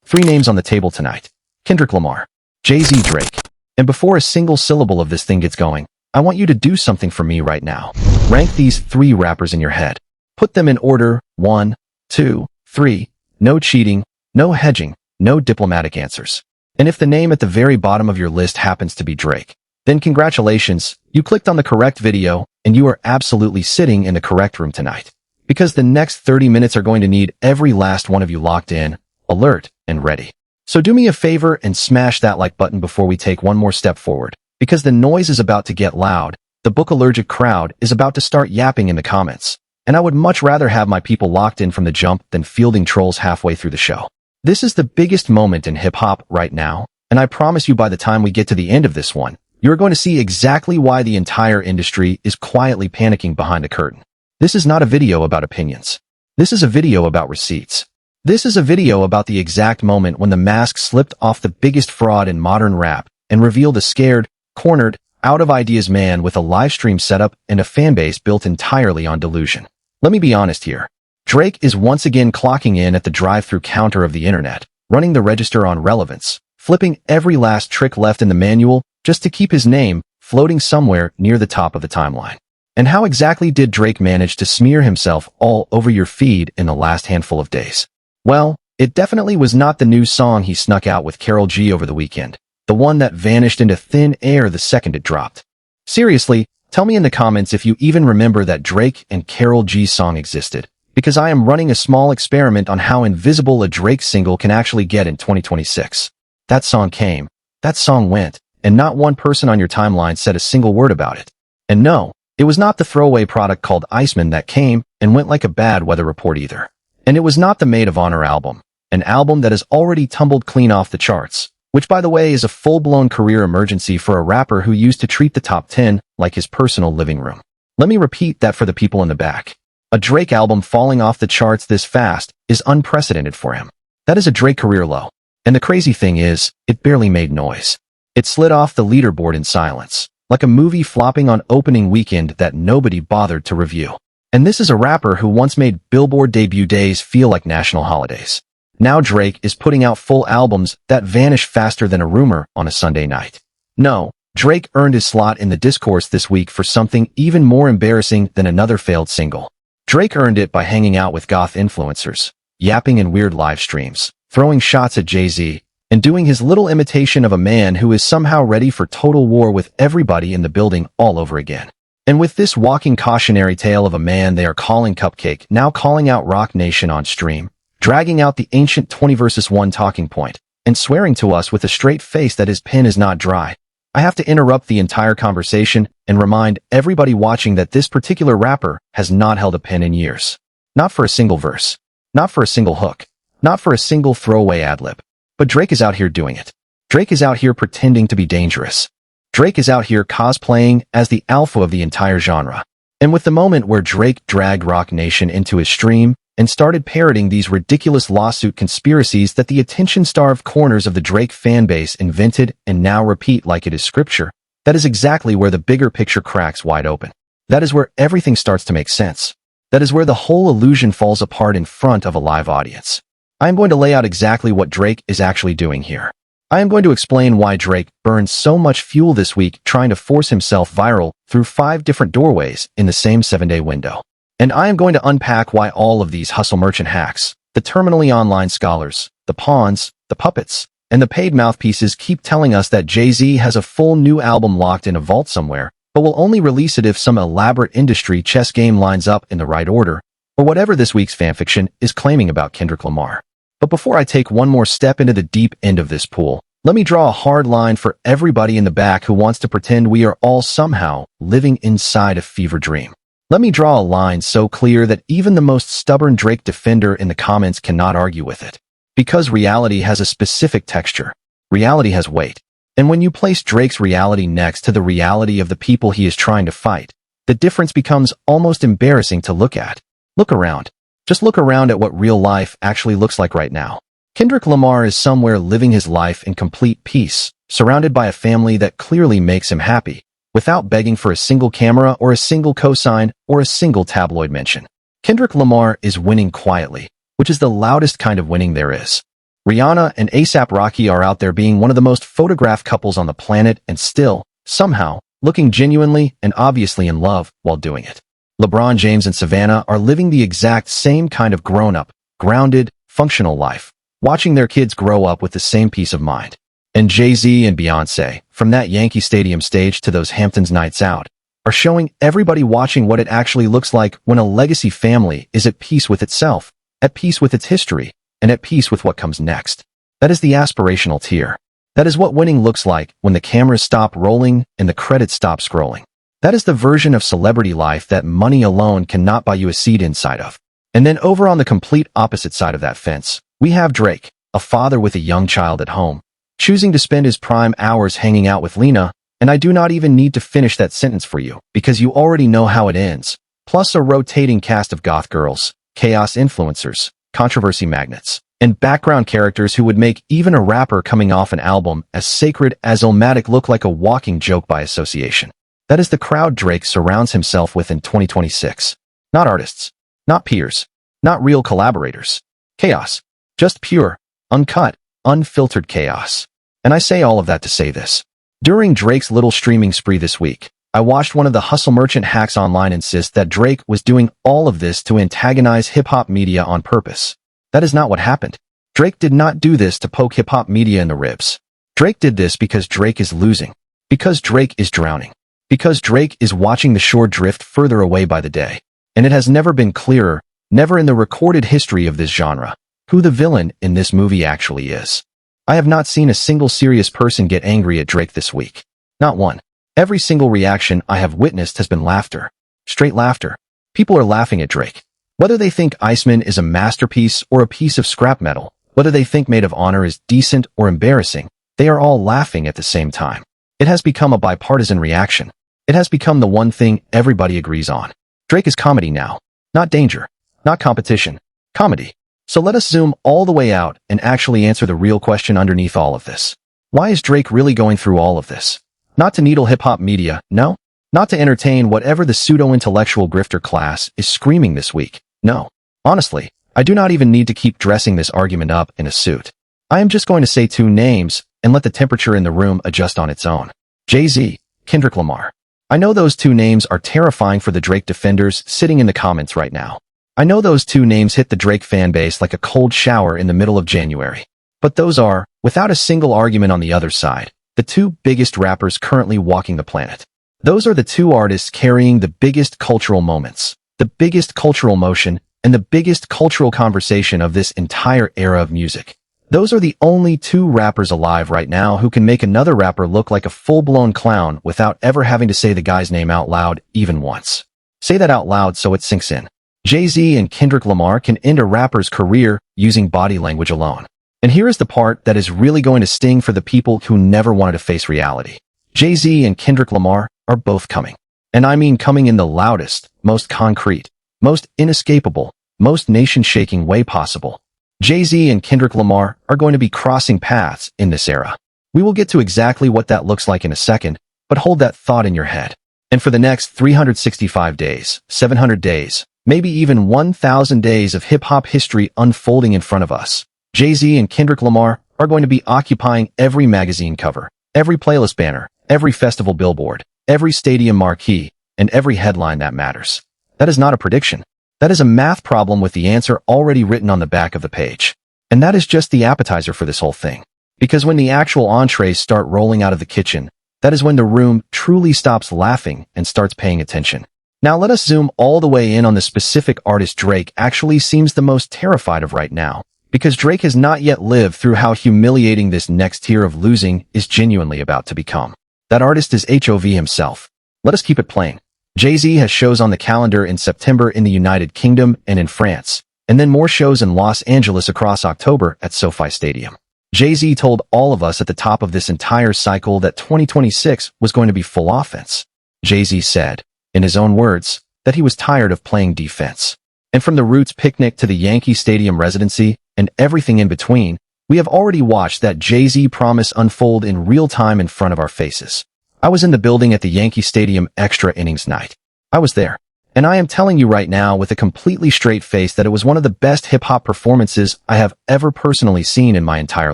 Three names on the table tonight: Kendrick Lamar, Jay-Z, Drake. And before a single syllable of this thing gets going, I want you to do something for me right now. Rank these three rappers in your head. Put them in order: 1, 2, 3. No cheating, no hedging, no diplomatic answers. And if the name at the very bottom of your list happens to be Drake, then congratulations, you clicked on the correct video and you are absolutely sitting in the correct room tonight. Because the next 30 minutes are going to need every last one of you locked in, alert, and ready. So do me a favor and smash that like button before we take one more step forward. Because the noise is about to get loud, the book-allergic crowd is about to start yapping in the comments. And I would much rather have my people locked in from the jump than fielding trolls halfway through the show. This is the biggest moment in hip-hop right now, and I promise you by the time we get to the end of this one, you're going to see exactly why the entire industry is quietly panicking behind the curtain. This is not a video about opinions. This is a video about receipts. This is a video about the exact moment when the mask slipped off the biggest fraud in modern rap and revealed a scared, cornered, out-of-ideas man with a livestream setup and a fanbase built entirely on delusion. Let me be honest here. Drake is once again clocking in at the drive-through counter of the internet, running the register on relevance, flipping every last trick left in the manual just to keep his name floating somewhere near the top of the timeline. And how exactly did Drake manage to smear himself all over your feed in the last handful of days? Well, it definitely was not the new song he snuck out with Karol G over the weekend, the one that vanished into thin air the second it dropped. Seriously, tell me in the comments if you even remember that Drake and Karol G song existed, because I am running a small experiment on how invisible a Drake single can actually get in 2026. That song came, that song went, and not one person on your timeline said a single word about it. And no, it was not the throwaway product called Iceman that came and went like a bad weather report either. And it was not the Maid of Honor album, an album that has already tumbled clean off the charts, which by the way is a full-blown career emergency for a rapper who used to treat the top 10 like his personal living room. Let me repeat that for the people in the back. A Drake album falling off the charts this fast is unprecedented for him. That is a Drake career low. And the crazy thing is, it barely made noise. It slid off the leaderboard in silence, like a movie flopping on opening weekend that nobody bothered to review. And this is a rapper who once made Billboard debut days feel like national holidays. Now Drake is putting out full albums that vanish faster than a rumor on a Sunday night. No, Drake earned his slot in the discourse this week for something even more embarrassing than another failed single. Drake earned it by hanging out with goth influencers, yapping in weird live streams, throwing shots at Jay-Z, and doing his little imitation of a man who is somehow ready for total war with everybody in the building all over again. And with this walking cautionary tale of a man they are calling Cupcake now calling out Roc Nation on stream, dragging out the ancient 20 versus 1 talking point, and swearing to us with a straight face that his pen is not dry, I have to interrupt the entire conversation and remind everybody watching that this particular rapper has not held a pen in years. Not for a single verse. Not for a single hook. Not for a single throwaway ad-lib. But Drake is out here doing it. Drake is out here pretending to be dangerous. Drake is out here cosplaying as the alpha of the entire genre. And with the moment where Drake dragged Roc Nation into his stream and started parroting these ridiculous lawsuit conspiracies that the attention-starved corners of the Drake fanbase invented and now repeat like it is scripture, that is exactly where the bigger picture cracks wide open. That is where everything starts to make sense. That is where the whole illusion falls apart in front of a live audience. I am going to lay out exactly what Drake is actually doing here. I am going to explain why Drake burned so much fuel this week trying to force himself viral through 5 different doorways in the same 7-day window. And I am going to unpack why all of these hustle merchant hacks, the terminally online scholars, the pawns, the puppets, and the paid mouthpieces keep telling us that Jay-Z has a full new album locked in a vault somewhere, but will only release it if some elaborate industry chess game lines up in the right order, or whatever this week's fanfiction is claiming about Kendrick Lamar. But before I take one more step into the deep end of this pool, let me draw a hard line for everybody in the back who wants to pretend we are all somehow living inside a fever dream. Let me draw a line so clear that even the most stubborn Drake defender in the comments cannot argue with it. Because reality has a specific texture. Reality has weight. And when you place Drake's reality next to the reality of the people he is trying to fight, the difference becomes almost embarrassing to look at. Look around. Just look around at what real life actually looks like right now. Kendrick Lamar is somewhere living his life in complete peace, surrounded by a family that clearly makes him happy, without begging for a single camera or a single cosign or a single tabloid mention. Kendrick Lamar is winning quietly, which is the loudest kind of winning there is. Rihanna and A$AP Rocky are out there being one of the most photographed couples on the planet and still, somehow, looking genuinely and obviously in love while doing it. LeBron James and Savannah are living the exact same kind of grown-up, grounded, functional life, watching their kids grow up with the same peace of mind. And Jay-Z and Beyoncé, from that Yankee Stadium stage to those Hamptons nights out, are showing everybody watching what it actually looks like when a legacy family is at peace with itself, at peace with its history, and at peace with what comes next. That is the aspirational tier. That is what winning looks like when the cameras stop rolling and the credits stop scrolling. That is the version of celebrity life that money alone cannot buy you a seat inside of. And then over on the complete opposite side of that fence, we have Drake, a father with a young child at home, choosing to spend his prime hours hanging out with Lena, and I do not even need to finish that sentence for you, because you already know how it ends, plus a rotating cast of goth girls, chaos influencers, controversy magnets, and background characters who would make even a rapper coming off an album as sacred as Illmatic look like a walking joke by association. That is the crowd Drake surrounds himself with in 2026. Not artists, not peers, not real collaborators. Chaos. Just pure, uncut, unfiltered chaos. And I say all of that to say this. During Drake's little streaming spree this week, I watched one of the hustle merchant hacks online insist that Drake was doing all of this to antagonize hip-hop media on purpose. That is not what happened. Drake did not do this to poke hip-hop media in the ribs. Drake did this because Drake is losing. Because Drake is drowning. Because Drake is watching the shore drift further away by the day. And it has never been clearer, never in the recorded history of this genre, who the villain in this movie actually is. I have not seen a single serious person get angry at Drake this week. Not one. Every single reaction I have witnessed has been laughter. Straight laughter. People are laughing at Drake. Whether they think Iceman is a masterpiece or a piece of scrap metal, whether they think Maid of Honor is decent or embarrassing, they are all laughing at the same time. It has become a bipartisan reaction. It has become the one thing everybody agrees on. Drake is comedy now. Not danger. Not competition. Comedy. So let us zoom all the way out and actually answer the real question underneath all of this. Why is Drake really going through all of this? Not to needle hip-hop media, no. Not to entertain whatever the pseudo-intellectual grifter class is screaming this week, no. Honestly, I do not even need to keep dressing this argument up in a suit. I am just going to say two names and let the temperature in the room adjust on its own. Jay-Z, Kendrick Lamar. I know those two names are terrifying for the Drake defenders sitting in the comments right now. I know those two names hit the Drake fanbase like a cold shower in the middle of January. But those are, without a single argument on the other side, the two biggest rappers currently walking the planet. Those are the two artists carrying the biggest cultural moments, the biggest cultural motion, and the biggest cultural conversation of this entire era of music. Those are the only two rappers alive right now who can make another rapper look like a full-blown clown without ever having to say the guy's name out loud even once. Say that out loud so it sinks in. Jay-Z and Kendrick Lamar can end a rapper's career using body language alone. And here is the part that is really going to sting for the people who never wanted to face reality. Jay-Z and Kendrick Lamar are both coming. And I mean coming in the loudest, most concrete, most inescapable, most nation-shaking way possible. Jay-Z and Kendrick Lamar are going to be crossing paths in this era. We will get to exactly what that looks like in a second, but hold that thought in your head. And for the next 365 days, 700 days, maybe even 1,000 days of hip-hop history unfolding in front of us, Jay-Z and Kendrick Lamar are going to be occupying every magazine cover, every playlist banner, every festival billboard, every stadium marquee, and every headline that matters. That is not a prediction. That is a math problem with the answer already written on the back of the page. And that is just the appetizer for this whole thing. Because when the actual entrees start rolling out of the kitchen, that is when the room truly stops laughing and starts paying attention. Now let us zoom all the way in on the specific artist Drake actually seems the most terrified of right now. Because Drake has not yet lived through how humiliating this next tier of losing is genuinely about to become. That artist is HOV himself. Let us keep it plain. Jay-Z has shows on the calendar in September in the United Kingdom and in France, and then more shows in Los Angeles across October at SoFi Stadium. Jay-Z told all of us at the top of this entire cycle that 2026 was going to be full offense. Jay-Z said, in his own words, that he was tired of playing defense. And from the Roots picnic to the Yankee Stadium residency and everything in between, we have already watched that Jay-Z promise unfold in real time in front of our faces. I was in the building at the Yankee Stadium extra innings night. I was there. And I am telling you right now with a completely straight face that it was one of the best hip-hop performances I have ever personally seen in my entire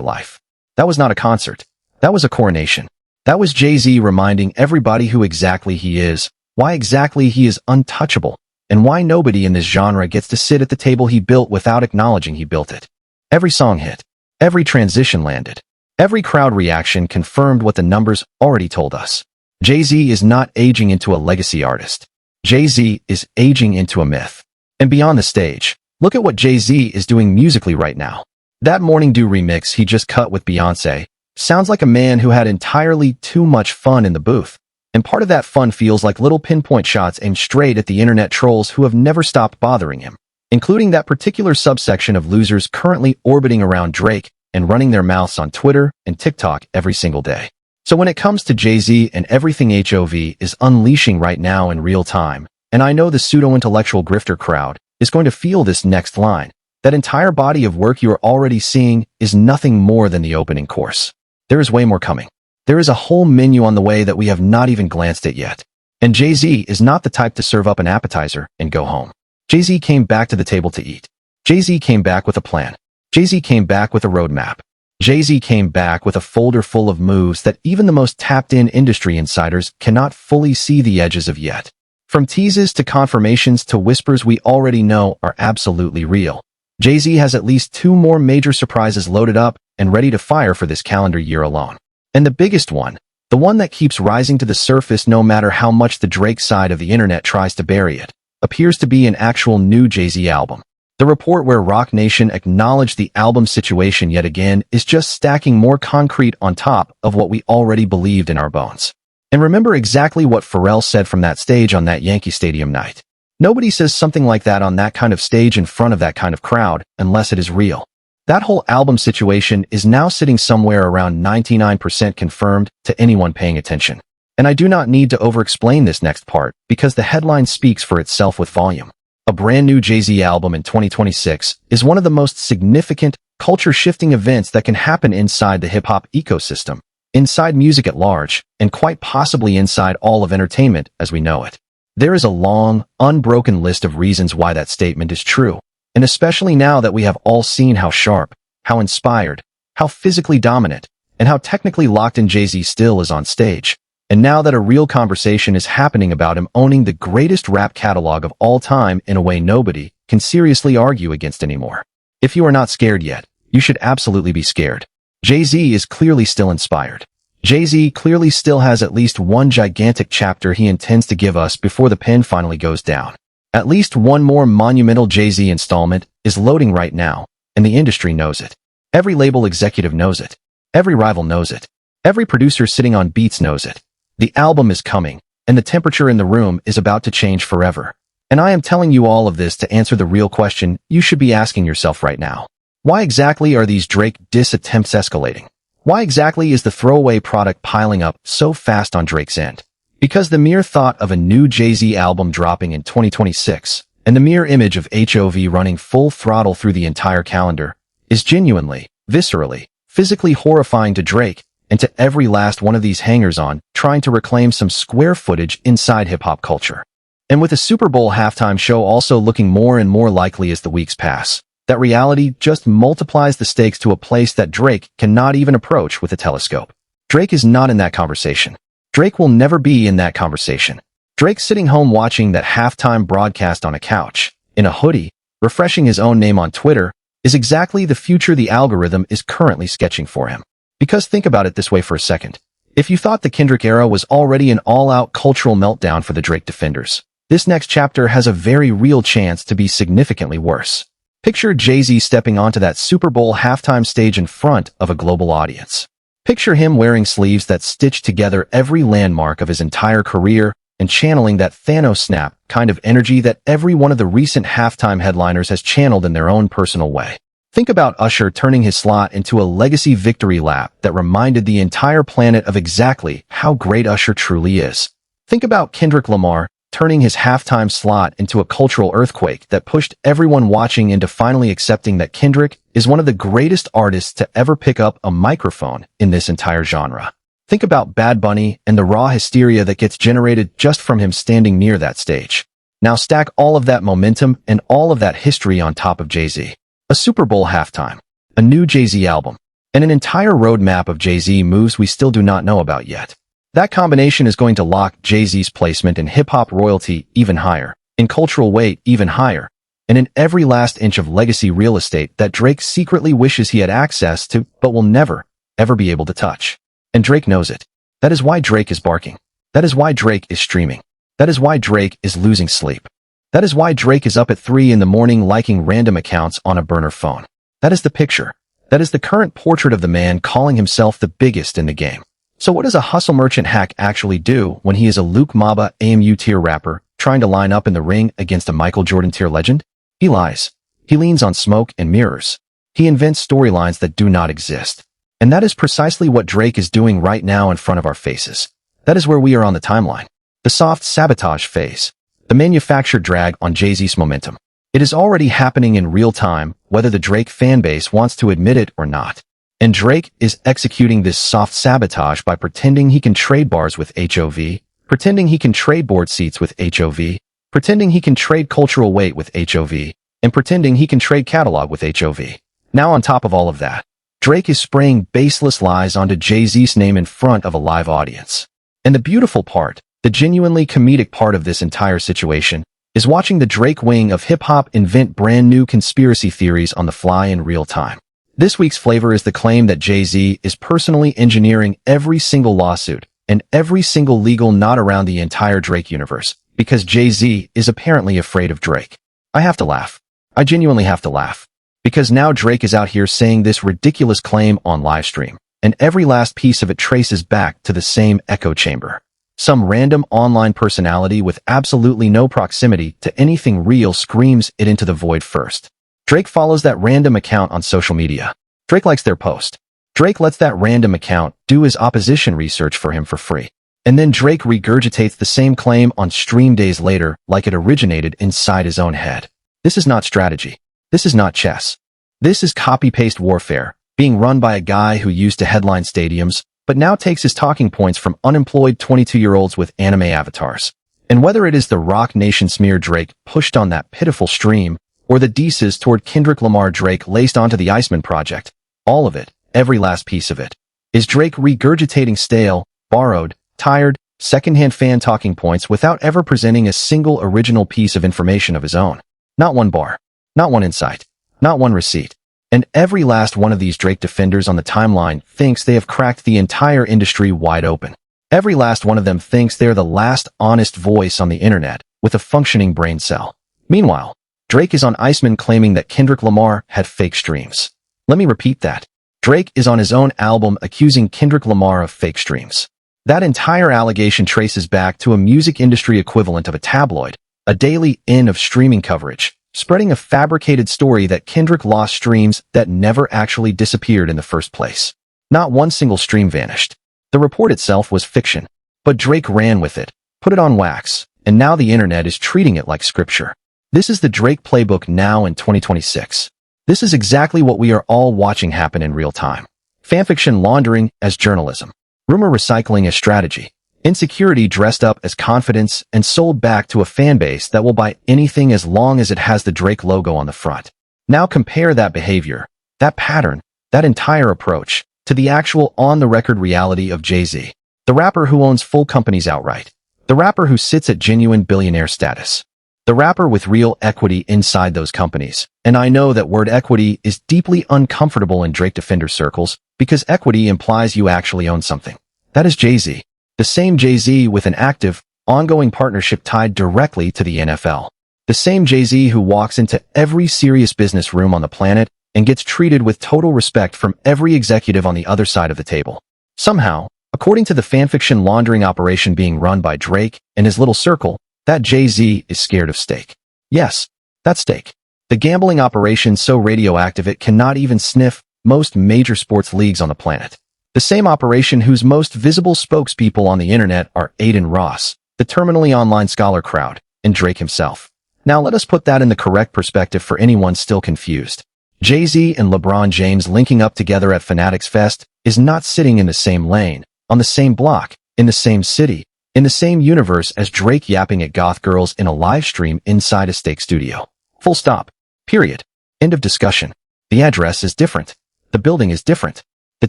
life. That was not a concert. That was a coronation. That was Jay-Z reminding everybody who exactly he is, why exactly he is untouchable, and why nobody in this genre gets to sit at the table he built without acknowledging he built it. Every song hit. Every transition landed. Every crowd reaction confirmed what the numbers already told us. Jay-Z is not aging into a legacy artist. Jay-Z is aging into a myth. And beyond the stage, look at what Jay-Z is doing musically right now. That Morning Dew remix he just cut with Beyoncé sounds like a man who had entirely too much fun in the booth. And part of that fun feels like little pinpoint shots aimed straight at the internet trolls who have never stopped bothering him, including that particular subsection of losers currently orbiting around Drake and running their mouths on Twitter and TikTok every single day. So when it comes to Jay-Z and everything HOV is unleashing right now in real time, and I know the pseudo-intellectual grifter crowd is going to feel this next line, that entire body of work you are already seeing is nothing more than the opening course. There is way more coming. There is a whole menu on the way that we have not even glanced at yet. And Jay-Z is not the type to serve up an appetizer and go home. Jay-Z came back to the table to eat. Jay-Z came back with a plan. Jay-Z came back with a roadmap. Jay-Z came back with a folder full of moves that even the most tapped-in industry insiders cannot fully see the edges of yet. From teases to confirmations to whispers we already know are absolutely real. Jay-Z has at least 2 more major surprises loaded up and ready to fire for this calendar year alone. And the biggest one, the one that keeps rising to the surface no matter how much the Drake side of the internet tries to bury it, appears to be an actual new Jay-Z album. The report where Roc Nation acknowledged the album situation yet again is just stacking more concrete on top of what we already believed in our bones. And remember exactly what Pharrell said from that stage on that Yankee Stadium night. Nobody says something like that on that kind of stage in front of that kind of crowd unless it is real. That whole album situation is now sitting somewhere around 99% confirmed to anyone paying attention. And I do not need to over-explain this next part because the headline speaks for itself with volume. A brand new Jay-Z album in 2026 is one of the most significant, culture-shifting events that can happen inside the hip-hop ecosystem, inside music at large, and quite possibly inside all of entertainment as we know it. There is a long, unbroken list of reasons why that statement is true, and especially now that we have all seen how sharp, how inspired, how physically dominant, and how technically locked in Jay-Z still is on stage. And now that a real conversation is happening about him owning the greatest rap catalog of all time in a way nobody can seriously argue against anymore. If you are not scared yet, you should absolutely be scared. Jay-Z is clearly still inspired. Jay-Z clearly still has at least one gigantic chapter he intends to give us before the pen finally goes down. At least one more monumental Jay-Z installment is loading right now, and the industry knows it. Every label executive knows it. Every rival knows it. Every producer sitting on beats knows it. The album is coming, and the temperature in the room is about to change forever. And I am telling you all of this to answer the real question you should be asking yourself right now. Why exactly are these Drake diss attempts escalating? Why exactly is the throwaway product piling up so fast on Drake's end? Because the mere thought of a new Jay-Z album dropping in 2026, and the mere image of HOV running full throttle through the entire calendar, is genuinely, viscerally, physically horrifying to Drake, and to every last one of these hangers-on trying to reclaim some square footage inside hip-hop culture. And with the Super Bowl halftime show also looking more and more likely as the weeks pass, that reality just multiplies the stakes to a place that Drake cannot even approach with a telescope. Drake is not in that conversation. Drake will never be in that conversation. Drake sitting home watching that halftime broadcast on a couch, in a hoodie, refreshing his own name on Twitter, is exactly the future the algorithm is currently sketching for him. Because think about it this way for a second. If you thought the Kendrick era was already an all-out cultural meltdown for the Drake defenders, this next chapter has a very real chance to be significantly worse. Picture Jay-Z stepping onto that Super Bowl halftime stage in front of a global audience. Picture him wearing sleeves that stitch together every landmark of his entire career and channeling that Thanos snap kind of energy that every one of the recent halftime headliners has channeled in their own personal way. Think about Usher turning his slot into a legacy victory lap that reminded the entire planet of exactly how great Usher truly is. Think about Kendrick Lamar turning his halftime slot into a cultural earthquake that pushed everyone watching into finally accepting that Kendrick is one of the greatest artists to ever pick up a microphone in this entire genre. Think about Bad Bunny and the raw hysteria that gets generated just from him standing near that stage. Now stack all of that momentum and all of that history on top of Jay-Z. A Super Bowl halftime, a new Jay-Z album, and an entire roadmap of Jay-Z moves we still do not know about yet. That combination is going to lock Jay-Z's placement in hip-hop royalty even higher, in cultural weight even higher, and in every last inch of legacy real estate that Drake secretly wishes he had access to but will never, ever be able to touch. And Drake knows it. That is why Drake is barking. That is why Drake is streaming. That is why Drake is losing sleep. That is why Drake is up at 3 in the morning liking random accounts on a burner phone. That is the picture. That is the current portrait of the man calling himself the biggest in the game. So what does a hustle merchant hack actually do when he is a Luke Maba AMU tier rapper trying to line up in the ring against a Michael Jordan tier legend? He lies. He leans on smoke and mirrors. He invents storylines that do not exist. And that is precisely what Drake is doing right now in front of our faces. That is where we are on the timeline. The soft sabotage phase. The manufactured drag on Jay-Z's momentum. It is already happening in real time, whether the Drake fanbase wants to admit it or not. And Drake is executing this soft sabotage by pretending he can trade bars with HOV, pretending he can trade board seats with HOV, pretending he can trade cultural weight with HOV, and pretending he can trade catalog with HOV. Now on top of all of that, Drake is spraying baseless lies onto Jay-Z's name in front of a live audience. And the beautiful part, the genuinely comedic part of this entire situation, is watching the Drake wing of hip-hop invent brand new conspiracy theories on the fly in real time. This week's flavor is the claim that Jay-Z is personally engineering every single lawsuit and every single legal knot around the entire Drake universe, because Jay-Z is apparently afraid of Drake. I have to laugh. I genuinely have to laugh. Because now Drake is out here saying this ridiculous claim on livestream, and every last piece of it traces back to the same echo chamber. Some random online personality with absolutely no proximity to anything real screams it into the void first. Drake follows that random account on social media. Drake likes their post. Drake lets that random account do his opposition research for him for free. And then Drake regurgitates the same claim on stream days later like it originated inside his own head. This is not strategy. This is not chess. This is copy-paste warfare, being run by a guy who used to headline stadiums, but now takes his talking points from unemployed 22-year-olds with anime avatars. And whether it is the Roc Nation smear Drake pushed on that pitiful stream, or the disses toward Kendrick Lamar Drake laced onto the Iceman project, all of it, every last piece of it, is Drake regurgitating stale, borrowed, tired, secondhand fan talking points without ever presenting a single original piece of information of his own. Not one bar, not one insight, not one receipt. And every last one of these Drake defenders on the timeline thinks they have cracked the entire industry wide open. Every last one of them thinks they're the last honest voice on the internet with a functioning brain cell. Meanwhile, Drake is on Iceman claiming that Kendrick Lamar had fake streams. Let me repeat that. Drake is on his own album accusing Kendrick Lamar of fake streams. That entire allegation traces back to a music industry equivalent of a tabloid, a daily inn of streaming coverage, spreading a fabricated story that Kendrick lost streams that never actually disappeared in the first place. Not one single stream vanished. The report itself was fiction, but Drake ran with it, put it on wax, and now the internet is treating it like scripture. This is the Drake playbook now in 2026. This is exactly what we are all watching happen in real time. Fanfiction laundering as journalism. Rumor recycling as strategy. Insecurity dressed up as confidence and sold back to a fanbase that will buy anything as long as it has the Drake logo on the front. Now compare that behavior, that pattern, that entire approach, to the actual on-the-record reality of Jay-Z, the rapper who owns full companies outright, the rapper who sits at genuine billionaire status. The rapper with real equity inside those companies. And I know that word equity is deeply uncomfortable in Drake defender circles because equity implies you actually own something. That is Jay-Z. The same Jay-Z with an active, ongoing partnership tied directly to the NFL. The same Jay-Z who walks into every serious business room on the planet and gets treated with total respect from every executive on the other side of the table. Somehow, according to the fanfiction laundering operation being run by Drake and his little circle, that Jay-Z is scared of steak. Yes, that's steak. The gambling operation so radioactive it cannot even sniff most major sports leagues on the planet. The same operation whose most visible spokespeople on the internet are Aiden Ross, the terminally online scholar crowd, and Drake himself. Now let us put that in the correct perspective for anyone still confused. Jay-Z and LeBron James linking up together at Fanatics Fest is not sitting in the same lane, on the same block, in the same city, in the same universe as Drake yapping at goth girls in a live stream inside a steak studio. Full stop. Period. End of discussion. The address is different. The building is different. The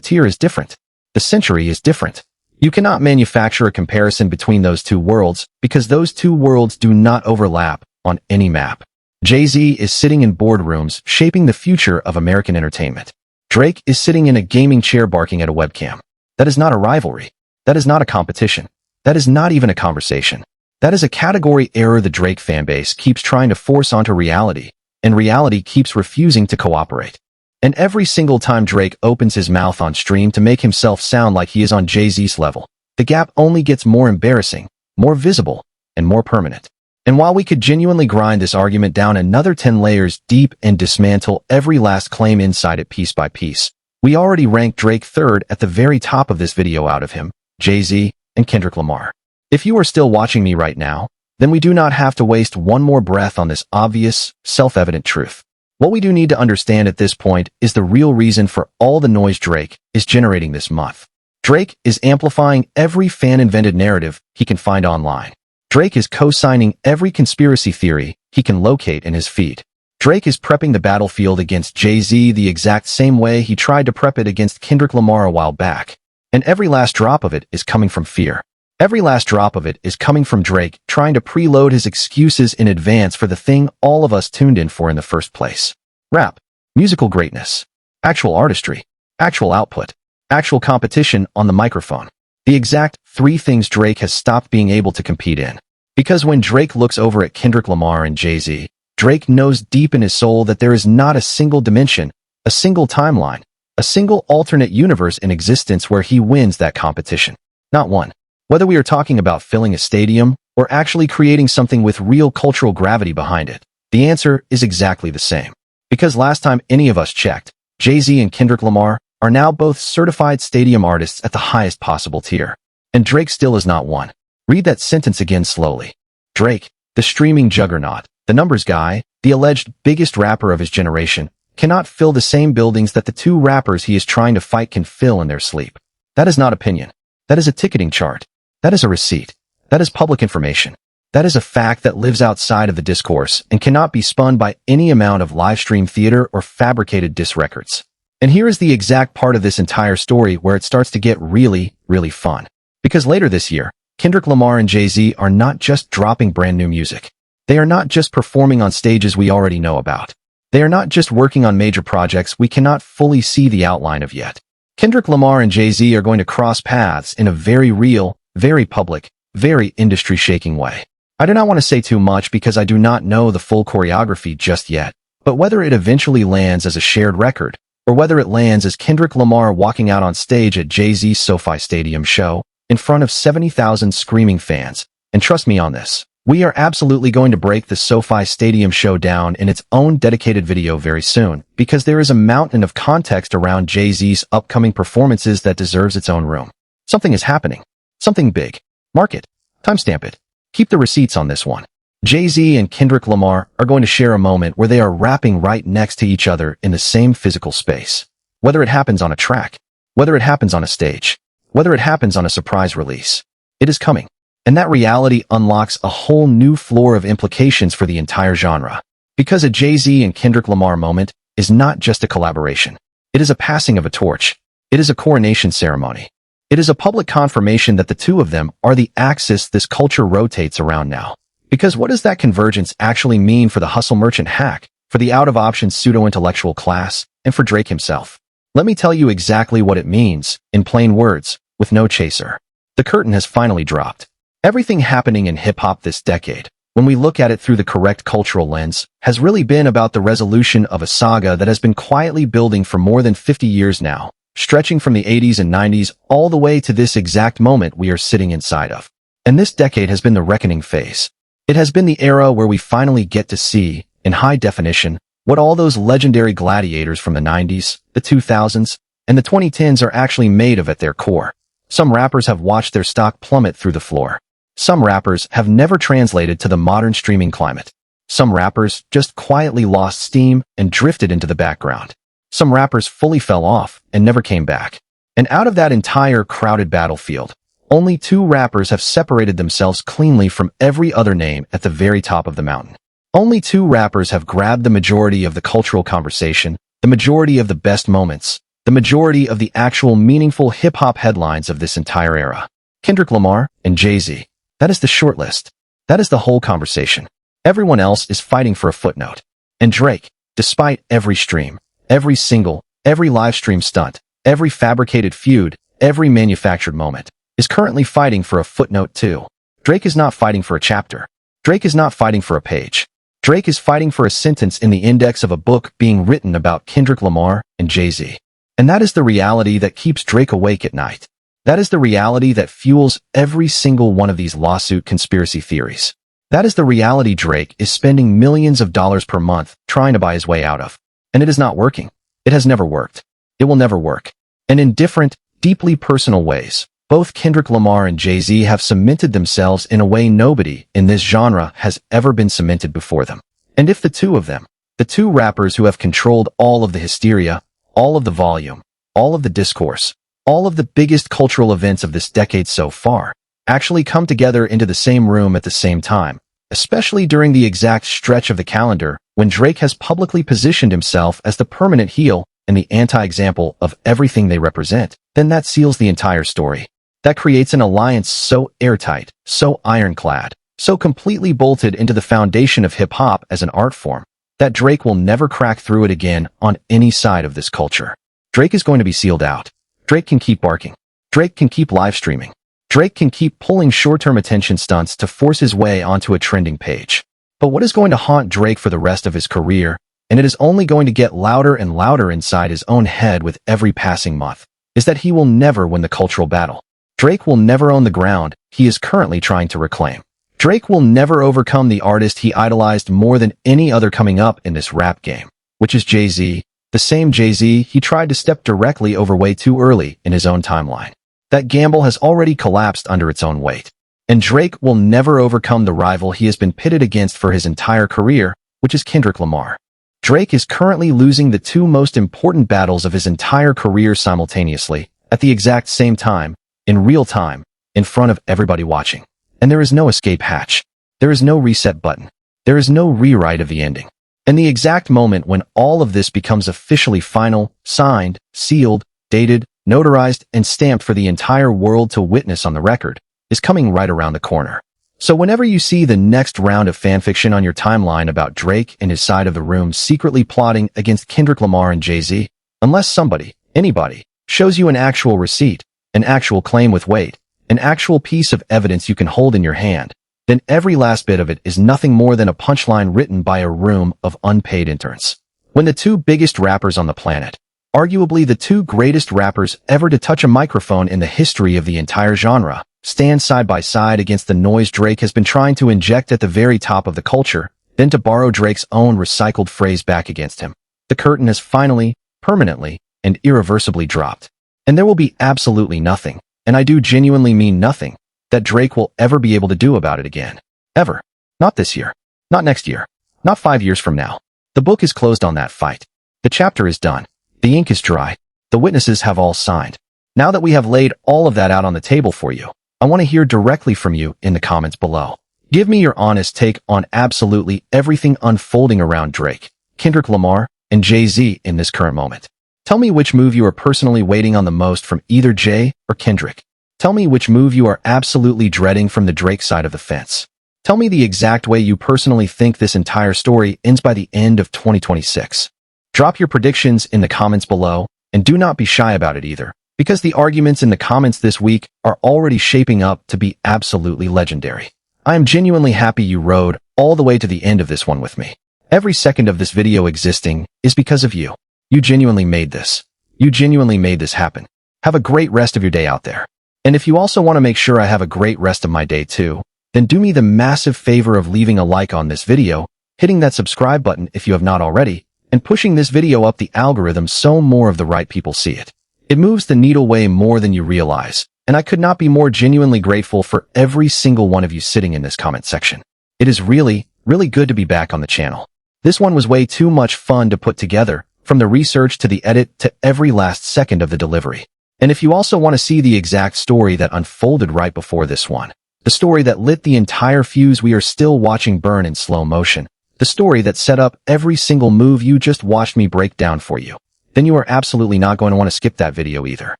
tier is different. The century is different. You cannot manufacture a comparison between those two worlds because those two worlds do not overlap on any map. Jay-Z is sitting in boardrooms shaping the future of American entertainment. Drake is sitting in a gaming chair barking at a webcam. That is not a rivalry. That is not a competition. That is not even a conversation. That is a category error the Drake fanbase keeps trying to force onto reality, and reality keeps refusing to cooperate. And every single time Drake opens his mouth on stream to make himself sound like he is on Jay-Z's level, the gap only gets more embarrassing, more visible, and more permanent. And while we could genuinely grind this argument down another 10 layers deep and dismantle every last claim inside it piece by piece, we already rank Drake third at the very top of this video out of him, Jay-Z, and Kendrick Lamar. If you are still watching me right now, then we do not have to waste one more breath on this obvious, self-evident truth. What we do need to understand at this point is the real reason for all the noise Drake is generating this month. Drake is amplifying every fan-invented narrative he can find online. Drake is co-signing every conspiracy theory he can locate in his feed. Drake is prepping the battlefield against Jay-Z the exact same way he tried to prep it against Kendrick Lamar a while back. And every last drop of it is coming from fear. Every last drop of it is coming from Drake trying to preload his excuses in advance for the thing all of us tuned in for in the first place. Rap, musical greatness, actual artistry, actual output, actual competition on the microphone. The exact three things Drake has stopped being able to compete in. Because when Drake looks over at Kendrick Lamar and Jay-Z, Drake knows deep in his soul that there is not a single dimension, a single timeline, a single alternate universe in existence where he wins that competition. Not one. Whether we are talking about filling a stadium or actually creating something with real cultural gravity behind it, the answer is exactly the same. Because last time any of us checked, Jay-Z and Kendrick Lamar are now both certified stadium artists at the highest possible tier. And Drake still is not one. Read that sentence again slowly. Drake, the streaming juggernaut, the numbers guy, the alleged biggest rapper of his generation, cannot fill the same buildings that the two rappers he is trying to fight can fill in their sleep. That is not opinion. That is a ticketing chart. That is a receipt. That is public information. That is a fact that lives outside of the discourse and cannot be spun by any amount of live stream theater or fabricated diss records. And here is the exact part of this entire story where it starts to get really, really fun. Because later this year, Kendrick Lamar and Jay-Z are not just dropping brand new music. They are not just performing on stages we already know about. They are not just working on major projects we cannot fully see the outline of yet. Kendrick Lamar and Jay-Z are going to cross paths in a very real, very public, very industry-shaking way. I do not want to say too much because I do not know the full choreography just yet, but whether it eventually lands as a shared record, or whether it lands as Kendrick Lamar walking out on stage at Jay-Z's SoFi Stadium show in front of 70,000 screaming fans, and trust me on this, we are absolutely going to break the SoFi Stadium show down in its own dedicated video very soon, because there is a mountain of context around Jay-Z's upcoming performances that deserves its own room. Something is happening. Something big. Mark it. Timestamp it. Keep the receipts on this one. Jay-Z and Kendrick Lamar are going to share a moment where they are rapping right next to each other in the same physical space. Whether it happens on a track, whether it happens on a stage, whether it happens on a surprise release, it is coming. And that reality unlocks a whole new floor of implications for the entire genre. Because a Jay-Z and Kendrick Lamar moment is not just a collaboration. It is a passing of a torch. It is a coronation ceremony. It is a public confirmation that the two of them are the axis this culture rotates around now. Because what does that convergence actually mean for the hustle merchant hack, for the out-of-option pseudo-intellectual class, and for Drake himself? Let me tell you exactly what it means, in plain words, with no chaser. The curtain has finally dropped. Everything happening in hip-hop this decade, when we look at it through the correct cultural lens, has really been about the resolution of a saga that has been quietly building for more than 50 years now, stretching from the 80s and 90s all the way to this exact moment we are sitting inside of. And this decade has been the reckoning phase. It has been the era where we finally get to see, in high definition, what all those legendary gladiators from the 90s, the 2000s, and the 2010s are actually made of at their core. Some rappers have watched their stock plummet through the floor. Some rappers have never translated to the modern streaming climate. Some rappers just quietly lost steam and drifted into the background. Some rappers fully fell off and never came back. And out of that entire crowded battlefield, Only 2 rappers have separated themselves cleanly from every other name at the very top of the mountain. Only 2 rappers have grabbed the majority of the cultural conversation, the majority of the best moments, the majority of the actual meaningful hip-hop headlines of this entire era. Kendrick Lamar and Jay-Z. That is the short list. That is the whole conversation. Everyone else is fighting for a footnote. And Drake, despite every stream, every single, every live stream stunt, every fabricated feud, every manufactured moment, is currently fighting for a footnote too. Drake is not fighting for a chapter. Drake is not fighting for a page. Drake is fighting for a sentence in the index of a book being written about Kendrick Lamar and Jay-Z. And that is the reality that keeps Drake awake at night. That is the reality that fuels every single one of these lawsuit conspiracy theories. That is the reality Drake is spending millions of dollars per month trying to buy his way out of. And it is not working. It has never worked. It will never work. And in different, deeply personal ways, both Kendrick Lamar and Jay-Z have cemented themselves in a way nobody in this genre has ever been cemented before them. And if the 2 of them, the 2 rappers who have controlled all of the hysteria, all of the volume, all of the discourse, all of the biggest cultural events of this decade so far, actually come together into the same room at the same time, especially during the exact stretch of the calendar when Drake has publicly positioned himself as the permanent heel and the anti-example of everything they represent, then that seals the entire story. That creates an alliance so airtight, so ironclad, so completely bolted into the foundation of hip-hop as an art form, that Drake will never crack through it again on any side of this culture. Drake is going to be sealed out. Drake can keep barking. Drake can keep live streaming. Drake can keep pulling short-term attention stunts to force his way onto a trending page. But what is going to haunt Drake for the rest of his career, and it is only going to get louder and louder inside his own head with every passing month, is that he will never win the cultural battle. Drake will never own the ground he is currently trying to reclaim. Drake will never overcome the artist he idolized more than any other coming up in this rap game, which is Jay-Z, the same Jay-Z he tried to step directly over way too early in his own timeline. That gamble has already collapsed under its own weight. And Drake will never overcome the rival he has been pitted against for his entire career, which is Kendrick Lamar. Drake is currently losing the 2 most important battles of his entire career simultaneously, at the exact same time, in real time, in front of everybody watching. And there is no escape hatch. There is no reset button. There is no rewrite of the ending. And the exact moment when all of this becomes officially final, signed, sealed, dated, notarized, and stamped for the entire world to witness on the record, is coming right around the corner. So whenever you see the next round of fanfiction on your timeline about Drake and his side of the room secretly plotting against Kendrick Lamar and Jay-Z, unless somebody, anybody, shows you an actual receipt, an actual claim with weight, an actual piece of evidence you can hold in your hand, then every last bit of it is nothing more than a punchline written by a room of unpaid interns. When the 2 biggest rappers on the planet, arguably the 2 greatest rappers ever to touch a microphone in the history of the entire genre, stand side by side against the noise Drake has been trying to inject at the very top of the culture, then to borrow Drake's own recycled phrase back against him, the curtain has finally, permanently, and irreversibly dropped. And there will be absolutely nothing, and I do genuinely mean nothing, that Drake will ever be able to do about it again. Ever. Not this year. Not next year. Not 5 years from now. The book is closed on that fight. The chapter is done. The ink is dry. The witnesses have all signed. Now that we have laid all of that out on the table for you, I want to hear directly from you in the comments below. Give me your honest take on absolutely everything unfolding around Drake, Kendrick Lamar, and Jay-Z in this current moment. Tell me which move you are personally waiting on the most from either Jay or Kendrick. Tell me which move you are absolutely dreading from the Drake side of the fence. Tell me the exact way you personally think this entire story ends by the end of 2026. Drop your predictions in the comments below, and do not be shy about it either, because the arguments in the comments this week are already shaping up to be absolutely legendary. I am genuinely happy you rode all the way to the end of this one with me. Every second of this video existing is because of you. You genuinely made this. You genuinely made this happen. Have a great rest of your day out there. And if you also want to make sure I have a great rest of my day too, then do me the massive favor of leaving a like on this video, hitting that subscribe button if you have not already, and pushing this video up the algorithm so more of the right people see it. It moves the needle way more than you realize, and I could not be more genuinely grateful for every single one of you sitting in this comment section. It is really, really good to be back on the channel. This one was way too much fun to put together, from the research to the edit to every last second of the delivery. And if you also want to see the exact story that unfolded right before this one, the story that lit the entire fuse we are still watching burn in slow motion, the story that set up every single move you just watched me break down for you, then you are absolutely not going to want to skip that video either.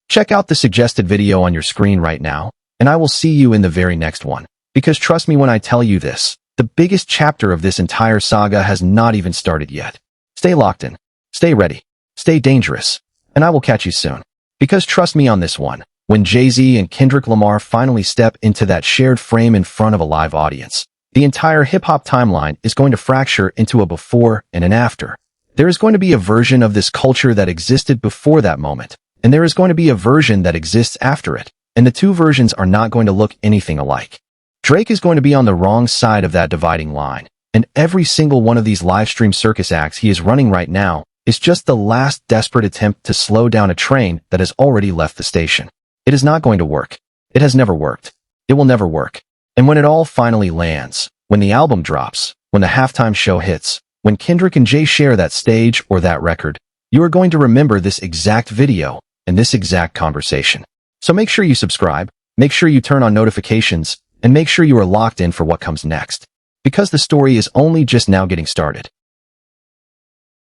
Check out the suggested video on your screen right now, and I will see you in the very next one. Because trust me when I tell you this, the biggest chapter of this entire saga has not even started yet. Stay locked in, stay ready, stay dangerous, and I will catch you soon. Because trust me on this one, when Jay-Z and Kendrick Lamar finally step into that shared frame in front of a live audience, the entire hip-hop timeline is going to fracture into a before and an after. There is going to be a version of this culture that existed before that moment, and there is going to be a version that exists after it, and the two versions are not going to look anything alike. Drake is going to be on the wrong side of that dividing line, and every single one of these livestream circus acts he is running right now is just the last desperate attempt to slow down a train that has already left the station. It is not going to work. It has never worked. It will never work. And when it all finally lands, when the album drops, when the halftime show hits, when Kendrick and Jay share that stage or that record, you are going to remember this exact video and this exact conversation. So make sure you subscribe, make sure you turn on notifications, and make sure you are locked in for what comes next. Because the story is only just now getting started.